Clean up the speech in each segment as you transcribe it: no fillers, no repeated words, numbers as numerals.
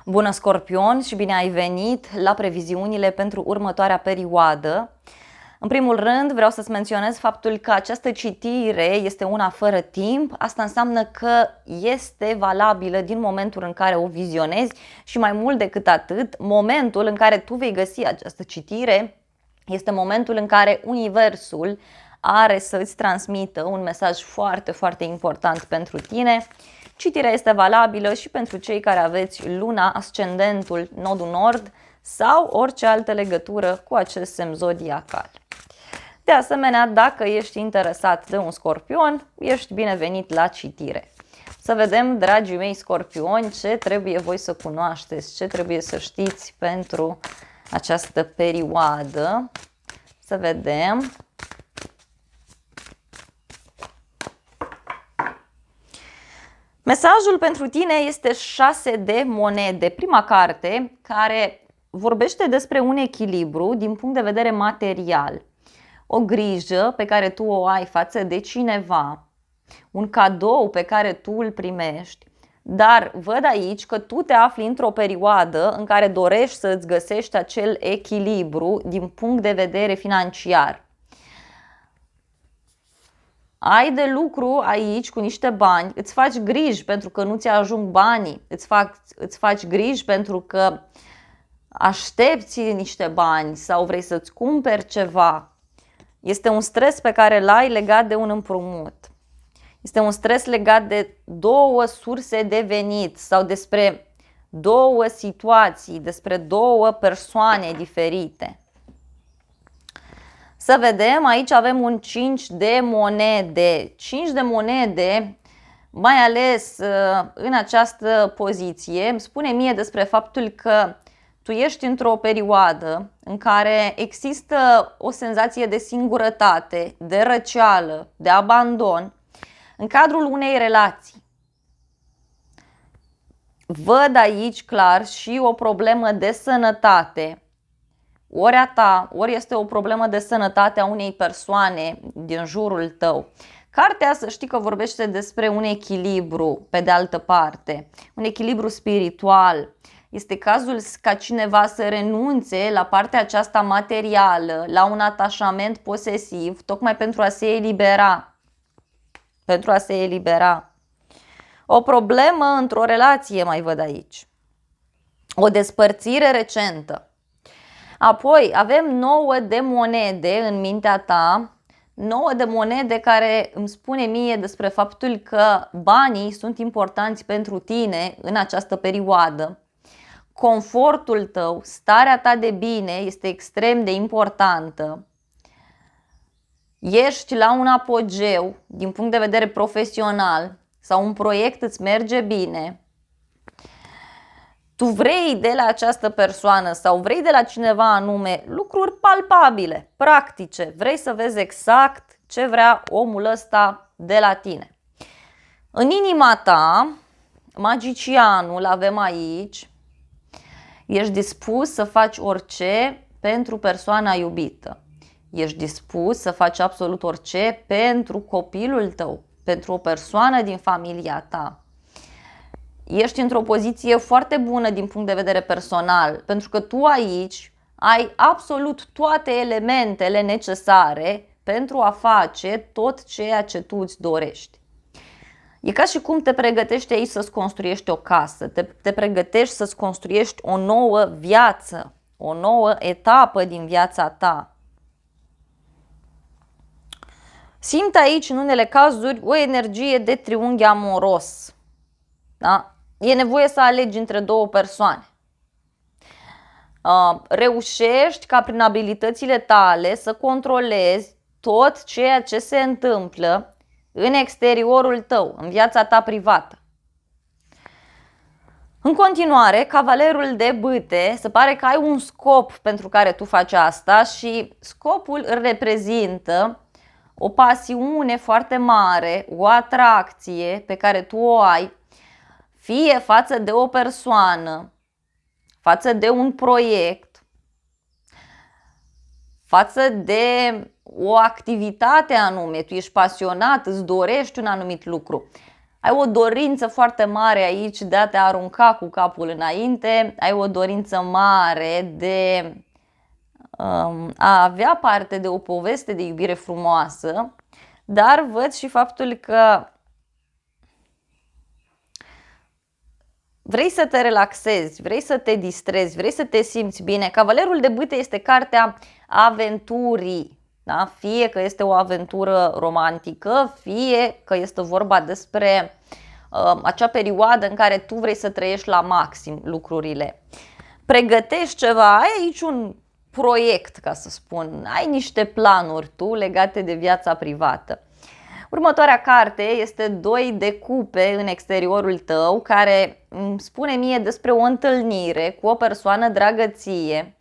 Bună, Scorpion, și bine ai venit la previziunile pentru următoarea perioadă. În primul rând, vreau să-ți menționez faptul că această citire este una fără timp. Asta înseamnă că este valabilă din momentul în care o vizionezi și, mai mult decât atât, momentul în care tu vei găsi această citire este momentul în care Universul are să îți transmită un mesaj foarte, foarte important pentru tine. Citirea este valabilă și pentru cei care aveți luna, ascendentul, nodul nord sau orice altă legătură cu acest semn zodiacal. De asemenea, dacă ești interesat de un scorpion, ești binevenit la citire. Să vedem, dragii mei scorpioni, ce trebuie voi să cunoașteți, ce trebuie să știți pentru această perioadă. Să vedem. Mesajul pentru tine este 6 de monede, prima carte care vorbește despre un echilibru din punct de vedere material, o grijă pe care tu o ai față de cineva, un cadou pe care tu îl primești, dar văd aici că tu te afli într-o perioadă în care dorești să îți găsești acel echilibru din punct de vedere financiar. Ai de lucru aici cu niște bani, îți faci griji pentru că nu ți ajung banii, îți faci griji pentru că aștepți niște bani sau vrei să-ți cumperi ceva. Este un stres pe care îl ai legat de un împrumut. Este un stres legat de două surse de venit sau despre două situații, despre două persoane diferite. Să vedem, aici avem un 5 de monede. 5 de monede, mai ales în această poziție, îmi spune mie despre faptul că tu ești într-o perioadă în care există o senzație de singurătate, de răceală, de abandon în cadrul unei relații. Văd aici clar și o problemă de sănătate. Ori a ta, ori este o problemă de sănătate a unei persoane din jurul tău. Cartea, să știi că vorbește despre un echilibru, pe de altă parte, un echilibru spiritual. Este cazul ca cineva să renunțe la partea aceasta materială, la un atașament posesiv, tocmai pentru a se elibera. Pentru a se elibera. O problemă într-o relație mai văd aici. O despărțire recentă. Apoi avem 9 de monede în mintea ta, 9 de monede care îmi spune mie despre faptul că banii sunt importanți pentru tine în această perioadă. Confortul tău, starea ta de bine este extrem de importantă. Ești la un apogeu din punct de vedere profesional sau un proiect îți merge bine. Tu vrei de la această persoană sau vrei de la cineva anume lucruri palpabile, practice. Vrei să vezi exact ce vrea omul ăsta de la tine. În inima ta, magicianul avem aici. Ești dispus să faci orice pentru persoana iubită. Ești dispus să faci absolut orice pentru copilul tău, pentru o persoană din familia ta. Ești într-o poziție foarte bună din punct de vedere personal, pentru că tu aici ai absolut toate elementele necesare pentru a face tot ceea ce tu îți dorești. E ca și cum te pregătești aici să-ți construiești o casă, te pregătești să-ți construiești o nouă viață, o nouă etapă din viața ta. Simt aici, în unele cazuri, o energie de triunghi amoros. Da? E nevoie să alegi între două persoane. Reușești ca prin abilitățile tale să controlezi tot ceea ce se întâmplă în exteriorul tău, în viața ta privată. În continuare, cavalerul de bâte, se pare că ai un scop pentru care tu faci asta și scopul îl reprezintă o pasiune foarte mare, o atracție pe care tu o ai, fie față de o persoană, față de un proiect, față de o activitate anume, tu ești pasionat, îți dorești un anumit lucru. Ai o dorință foarte mare aici de a te arunca cu capul înainte, ai o dorință mare de a avea parte de o poveste de iubire frumoasă, dar văd și faptul că vrei să te relaxezi, vrei să te distrezi, vrei să te simți bine. Cavalerul de bâte este cartea aventurii, da? Fie că este o aventură romantică, fie că este vorba despre acea perioadă în care tu vrei să trăiești la maxim lucrurile. Pregătești ceva, ai aici un proiect, ca să spun, ai niște planuri tu legate de viața privată. Următoarea carte este 2 de cupe în exteriorul tău, care îmi spune mie despre o întâlnire cu o persoană dragă ție.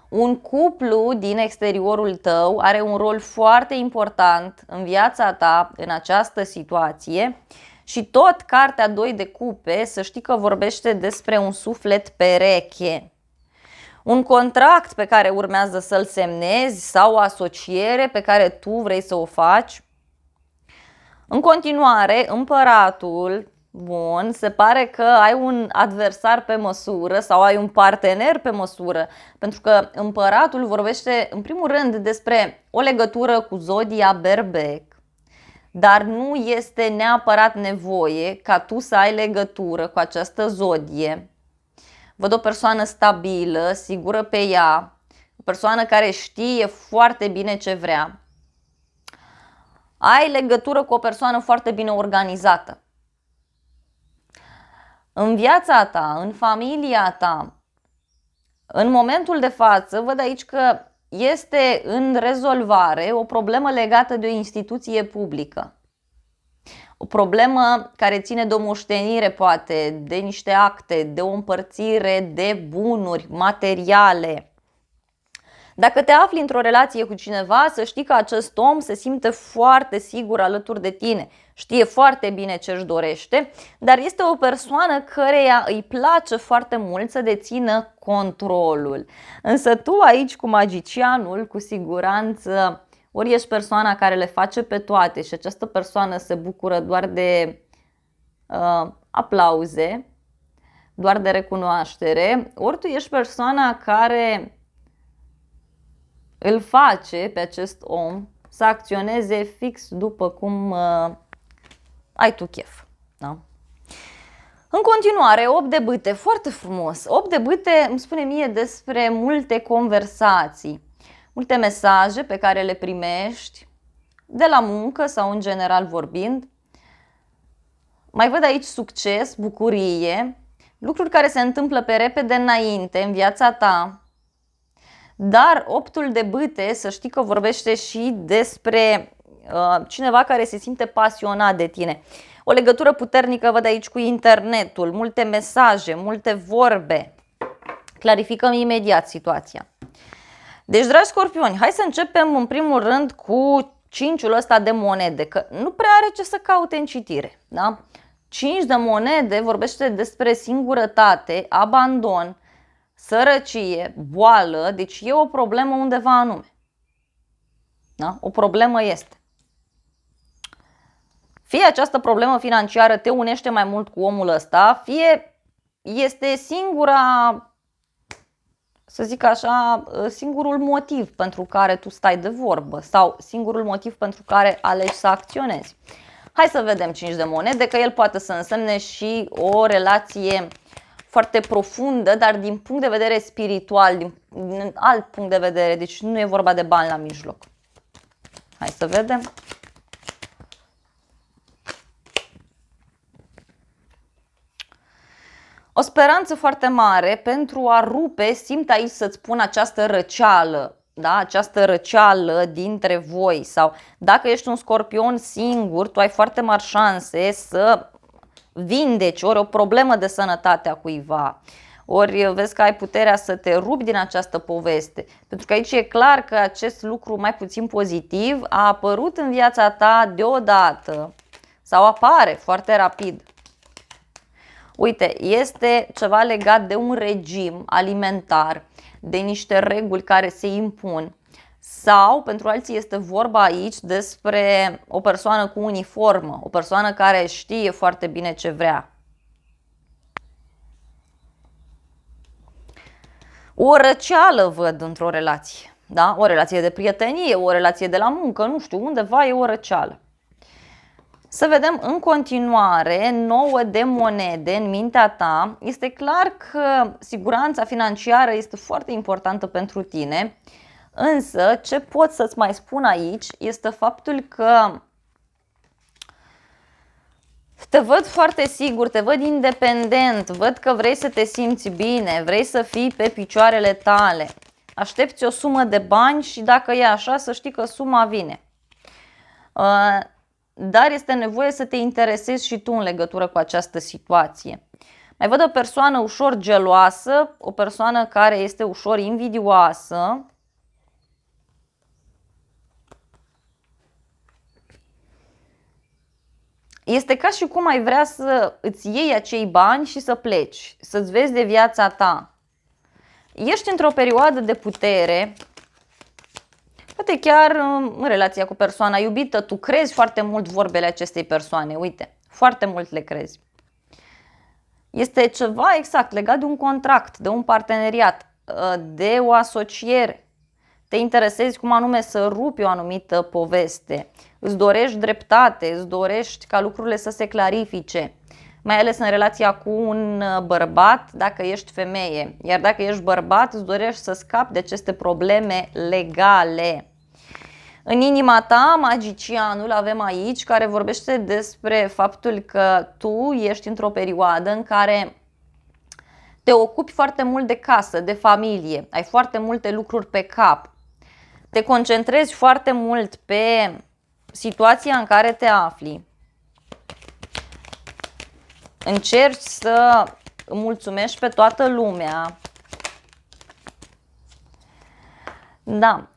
Un cuplu din exteriorul tău are un rol foarte important în viața ta în această situație și tot cartea 2 de cupe, să știi că vorbește despre un suflet pereche. Un contract pe care urmează să-l semnezi sau o asociere pe care tu vrei să o faci. În continuare, împăratul, bun, se pare că ai un adversar pe măsură sau ai un partener pe măsură, pentru că împăratul vorbește în primul rând despre o legătură cu zodia Berbec, dar nu este neapărat nevoie ca tu să ai legătură cu această zodie. Văd o persoană stabilă, sigură pe ea, o persoană care știe foarte bine ce vrea. Ai legătură cu o persoană foarte bine organizată. În viața ta, în familia ta, în momentul de față, văd aici că este în rezolvare o problemă legată de o instituție publică. O problemă care ține de o moștenire, poate, de niște acte, de o împărțire de bunuri materiale. Dacă te afli într-o relație cu cineva, să știi că acest om se simte foarte sigur alături de tine, știe foarte bine ce își dorește, dar este o persoană căreia îi place foarte mult să dețină controlul. Însă tu aici cu magicianul, cu siguranță, ori ești persoana care le face pe toate și această persoană se bucură doar de aplauze, doar de recunoaștere, ori tu ești persoana care îl face pe acest om să acționeze fix după cum ai tu chef. Da? În continuare, 8 de bâte, foarte frumos. 8 de bâte îmi spune mie despre multe conversații, multe mesaje pe care le primești de la muncă sau în general vorbind. Mai văd aici succes, bucurie, lucruri care se întâmplă pe repede înainte în viața ta. Dar 8-ul de bâte, să știi că vorbește și despre cineva care se simte pasionat de tine. O legătură puternică văd aici cu internetul, multe mesaje, multe vorbe. Clarificăm imediat situația. Deci, dragi scorpioni, hai să începem în primul rând cu 5-ul ăsta de monede, că nu prea are ce să caute în citire. Da? 5 de monede vorbește despre singurătate, abandon, sărăcie, boală, deci e o problemă undeva anume. Da? O problemă este. Fie această problemă financiară te unește mai mult cu omul ăsta, fie este singura, să zic așa, singurul motiv pentru care tu stai de vorbă sau singurul motiv pentru care alegi să acționezi. Hai să vedem 5 de monede, că el poate să însemne și o relație foarte profundă, dar din punct de vedere spiritual, din alt punct de vedere, deci nu e vorba de bani la mijloc. Hai să vedem. O speranță foarte mare pentru a rupe, simt aici să-ți spun această răceală, da? Această răceală dintre voi, sau dacă ești un scorpion singur, tu ai foarte mari șanse să vindeci ori o problemă de sănătate a cuiva, ori vezi că ai puterea să te rupi din această poveste, pentru că aici e clar că acest lucru mai puțin pozitiv a apărut în viața ta deodată sau apare foarte rapid. Uite, este ceva legat de un regim alimentar, de niște reguli care se impun. Sau pentru alții este vorba aici despre o persoană cu uniformă, o persoană care știe foarte bine ce vrea. O răceală văd într-o relație, da? O relație de prietenie, o relație de la muncă, nu știu, undeva e o răceală. Să vedem în continuare, 9 de monede în mintea ta. Este clar că siguranța financiară este foarte importantă pentru tine, însă ce pot să-ți mai spun aici este faptul că te văd foarte sigur, te văd independent, văd că vrei să te simți bine, vrei să fii pe picioarele tale. Aștepți o sumă de bani și dacă e așa, să știi că suma vine. Dar este nevoie să te interesezi și tu în legătură cu această situație. Mai văd o persoană ușor geloasă, o persoană care este ușor invidioasă. Este ca și cum ai vrea să îți iei acei bani și să pleci, să-ți vezi de viața ta. Ești într-o perioadă de putere, poate chiar în relația cu persoana iubită, tu crezi foarte mult vorbele acestei persoane, uite, foarte mult le crezi. Este ceva exact legat de un contract, de un parteneriat, de o asociere. Te interesezi cum anume să rupi o anumită poveste, îți dorești dreptate, îți dorești ca lucrurile să se clarifice, mai ales în relația cu un bărbat dacă ești femeie, iar dacă ești bărbat îți dorești să scapi de aceste probleme legale. În inima ta, magicianul avem aici, care vorbește despre faptul că tu ești într-o perioadă în care te ocupi foarte mult de casă, de familie, ai foarte multe lucruri pe cap. Te concentrezi foarte mult pe situația în care te afli. Încerci să mulțumești pe toată lumea. Da,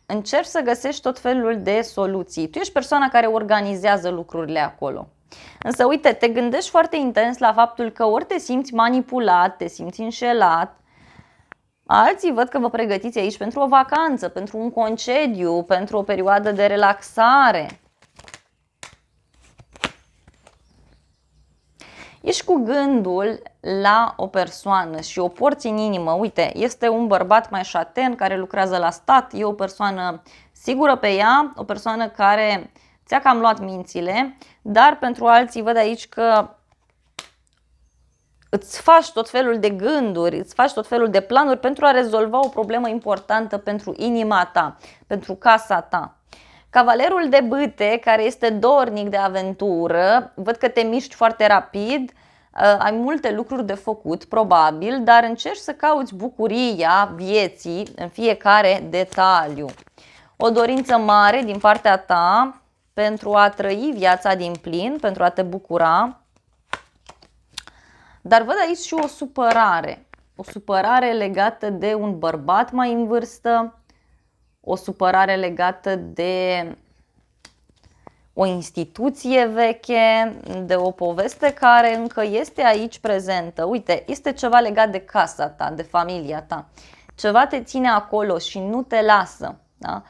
încerci să găsești tot felul de soluții. Tu ești persoana care organizează lucrurile acolo. Însă, uite, te gândești foarte intens la faptul că ori te simți manipulat, te simți înșelat. Alții văd că vă pregătiți aici pentru o vacanță, pentru un concediu, pentru o perioadă de relaxare. Ești cu gândul la o persoană și o porți în inimă. Uite, este un bărbat mai șaten care lucrează la stat, e o persoană sigură pe ea, o persoană care ți-a cam luat mințile, dar pentru alții văd aici că îți faci tot felul de gânduri, îți faci tot felul de planuri pentru a rezolva o problemă importantă pentru inima ta, pentru casa ta. Cavalerul de bâte, care este dornic de aventură, văd că te miști foarte rapid, ai multe lucruri de făcut, probabil, dar încerci să cauți bucuria vieții în fiecare detaliu. O dorință mare din partea ta pentru a trăi viața din plin, pentru a te bucura. Dar văd aici și o supărare legată de un bărbat mai în vârstă, o supărare legată de o instituție veche, de o poveste care încă este aici prezentă. Uite, este ceva legat de casa ta, de familia ta. Ceva te ține acolo și nu te lasă. Da?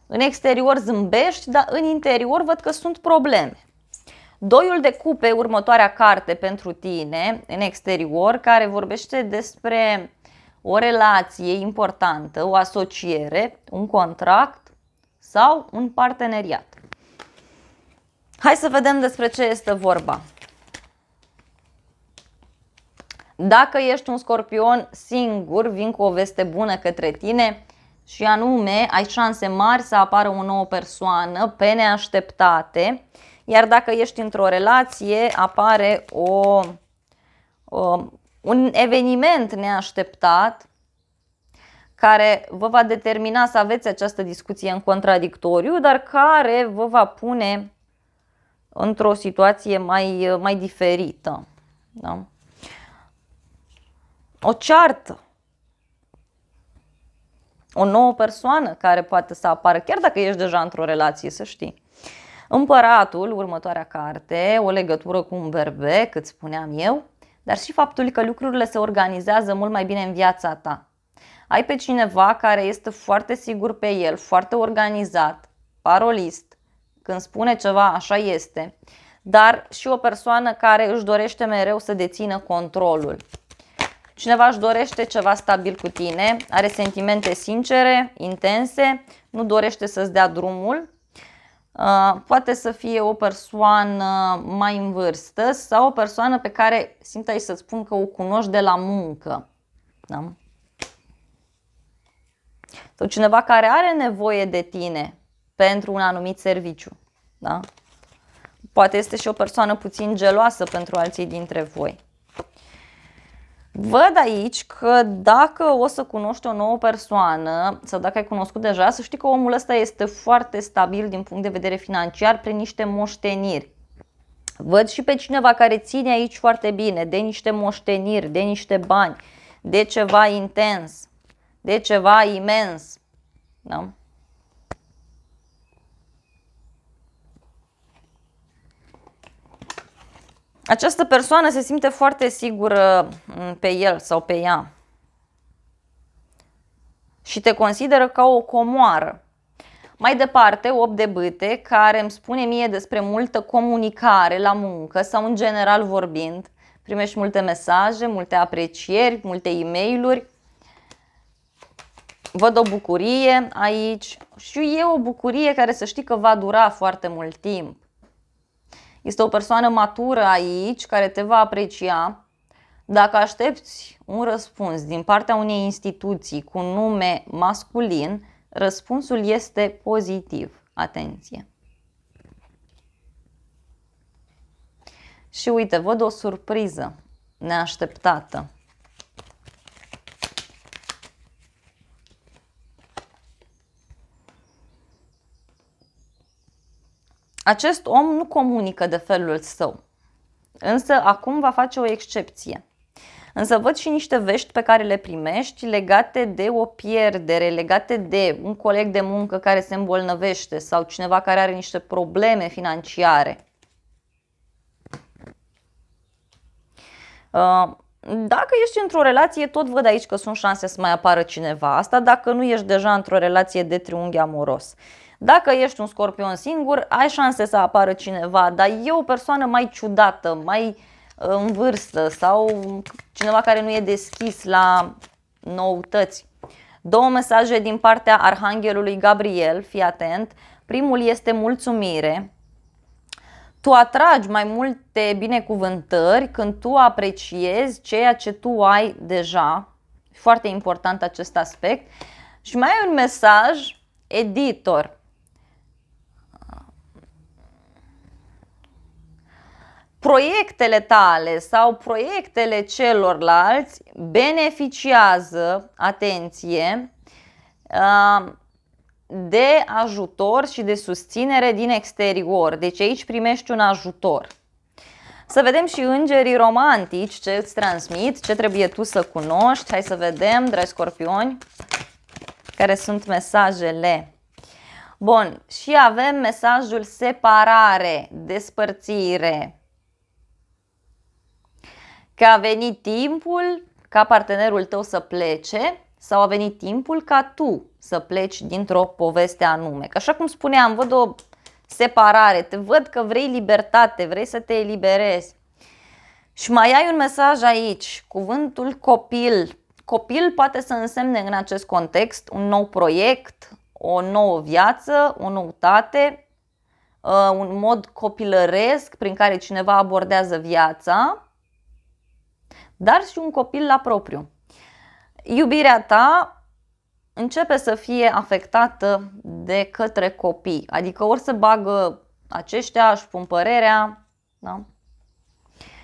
În exterior zâmbești, dar în interior văd că sunt probleme. Doiul de cupe, următoarea carte pentru tine în exterior, care vorbește despre o relație importantă, o asociere, un contract sau un parteneriat. Hai să vedem despre ce este vorba. Dacă ești un scorpion singur, vin cu o veste bună către tine și anume ai șanse mari să apară o nouă persoană pe neașteptate. Iar dacă ești într-o relație, apare un eveniment neașteptat care vă va determina să aveți această discuție în contradictoriu, dar care vă va pune într-o situație mai diferită. Da? O ceartă. O nouă persoană care poate să apară, chiar dacă ești deja într-o relație, să știi. Împăratul, următoarea carte, o legătură cu un berbec, îți spuneam eu, dar și faptul că lucrurile se organizează mult mai bine în viața ta. Ai pe cineva care este foarte sigur pe el, foarte organizat, parolist, când spune ceva așa este, dar și o persoană care își dorește mereu să dețină controlul. Cineva își dorește ceva stabil cu tine, are sentimente sincere, intense, nu dorește să-ți dea drumul. Poate să fie o persoană mai în vârstă sau o persoană pe care simt aici să-ți spun că o cunoști de la muncă. Da? Sau cineva care are nevoie de tine pentru un anumit serviciu. Da? Poate este și o persoană puțin geloasă pentru alții dintre voi. Văd aici că dacă o să cunoști o nouă persoană sau dacă ai cunoscut deja, să știi că omul ăsta este foarte stabil din punct de vedere financiar prin niște moșteniri. Văd și pe cineva care ține aici foarte bine de niște moșteniri, de niște bani, de ceva intens, de ceva imens. Da? Această persoană se simte foarte sigură pe el sau pe ea și te consideră ca o comoară. Mai departe, 8 de bâte, care îmi spune mie despre multă comunicare la muncă sau în general vorbind. Primești multe mesaje, multe aprecieri, multe e-mail-uri. Văd o bucurie aici și e o bucurie care să știi că va dura foarte mult timp. Este o persoană matură aici care te va aprecia. Dacă aștepți un răspuns din partea unei instituții cu nume masculin, răspunsul este pozitiv. Atenție! Și uite, văd o surpriză neașteptată. Acest om nu comunică de felul său, însă acum va face o excepție. Însă văd și niște vești pe care le primești legate de o pierdere, legate de un coleg de muncă care se îmbolnăvește sau cineva care are niște probleme financiare. Dacă ești într-o relație, tot văd aici că sunt șanse să mai apară cineva. Asta dacă nu ești deja într-o relație de triunghi amoros. Dacă ești un scorpion singur, ai șanse să apară cineva, dar e o persoană mai ciudată, mai în vârstă sau cineva care nu e deschis la noutăți. 2 mesaje din partea Arhanghelului Gabriel, fii atent. Primul este mulțumire. Tu atragi mai multe binecuvântări când tu apreciezi ceea ce tu ai deja. Foarte important acest aspect. Și mai ai un mesaj, editor. Proiectele tale sau proiectele celorlalți beneficiază, atenție, de ajutor și de susținere din exterior. Deci aici primești un ajutor. Să vedem și îngerii romantici ce îți transmit, ce trebuie tu să cunoști. Hai să vedem, dragi scorpioni, care sunt mesajele. Bun, și avem mesajul separare, despărțire. Că a venit timpul ca partenerul tău să plece sau a venit timpul ca tu să pleci dintr-o poveste anume. Că așa cum spuneam, văd o separare, te văd că vrei libertate, vrei să te eliberezi. Și mai ai un mesaj aici, cuvântul copil. Copil poate să însemne în acest context un nou proiect, o nouă viață, o noutate, un mod copilăresc prin care cineva abordează viața, dar și un copil la propriu. Iubirea ta începe să fie afectată de către copii, adică ori se bagă aceștia, își pun părerea, da?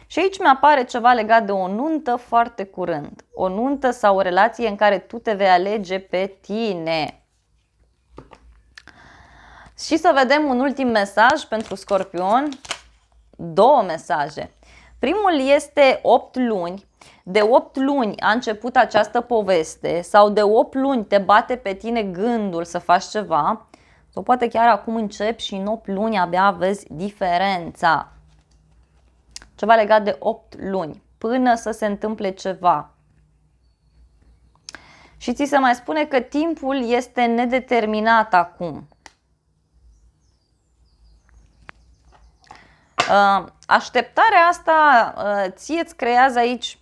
Și aici mi-apare ceva legat de o nuntă foarte curând, o nuntă sau o relație în care tu te vei alege pe tine. Și să vedem un ultim mesaj pentru Scorpion, 2 mesaje. Primul este 8 luni. De 8 luni a început această poveste sau de 8 luni te bate pe tine gândul să faci ceva sau poate chiar acum începi și în 8 luni abia vezi diferența. Ceva legat de 8 luni până să se întâmple ceva. Și ți se mai spune că timpul este nedeterminat acum. Așteptarea asta ție îți creează aici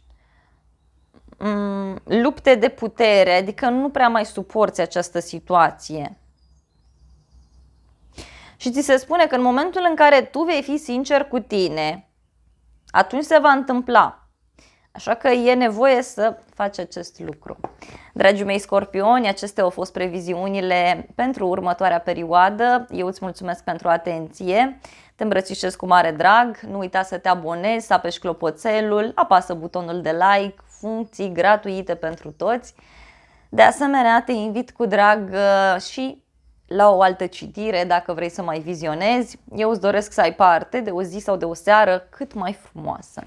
lupte de putere, adică nu prea mai suporți această situație. Și ți se spune că în momentul în care tu vei fi sincer cu tine, atunci se va întâmpla. Așa că e nevoie să faci acest lucru. Dragii mei scorpioni, acestea au fost previziunile pentru următoarea perioadă. Eu îți mulțumesc pentru atenție. Te îmbrățișez cu mare drag. Nu uita să te abonezi, să apeși clopoțelul, apasă butonul de like, funcții gratuite pentru toți. De asemenea, te invit cu drag și la o altă citire dacă vrei să mai vizionezi. Eu îți doresc să ai parte de o zi sau de o seară cât mai frumoasă.